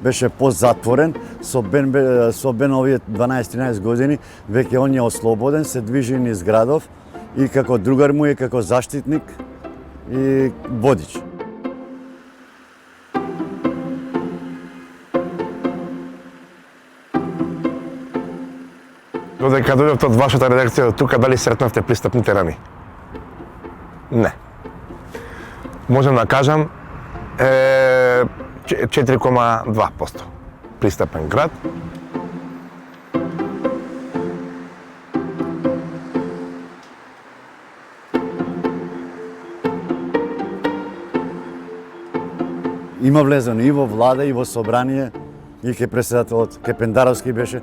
Беше позатворен, со Бен овие 12-13 години, веќе он е ослободен, се движи низ градов и како другар му е како заштитник и водич. Додека дојдовте од вашата редакција до тука, дали сретнавте пристапни терани? Не. Можам да кажам 4,2% пристапен град. Има влезено и во влада, и во собрание, и ке председателот Кепендаровски беше.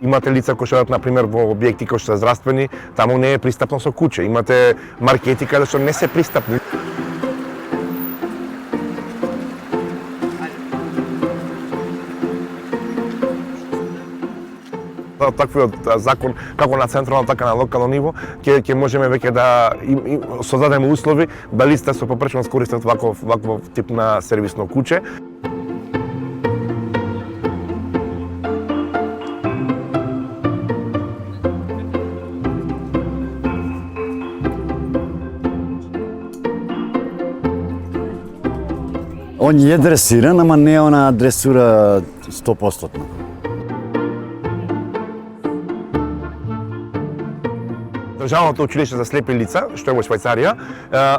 Имате лица кои што одат, например, во објекти кои што се здравствени, таму не е пристапно со куќе. Имате маркети каде што не се пристапни. Таквиот закон, како на централно, така на локално ниво, ќе можеме веќе да создадеме услови да лицата со попречност користат ваков тип на сервисно куќе. Он е дресиран, ама не е она дресура 100%. Државното училиште за слепи лица, што е во Швајцарија,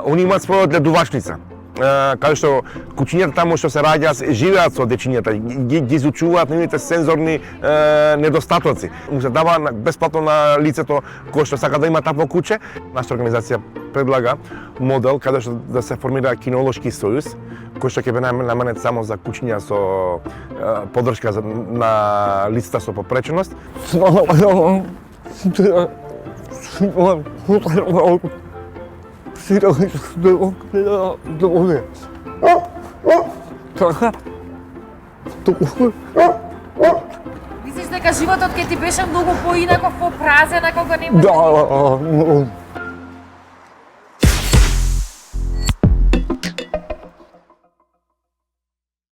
они имаат своја одгледувачница, каде што кучињата таму што се раѓаат живеат со дечињата, ги изучуваат нивните сензорни недостатоци. Му се дава бесплатно на лицето кој што сака да има такво куче. Нашата организација предлага модел каде што да се формира кинолошки сојуз, кој што ќе биде наменет само за кучиња со поддршка на лицата со попреченост. Мислиш дека животот ќе ти беше многу поинаков, попразен ако го нема? Да.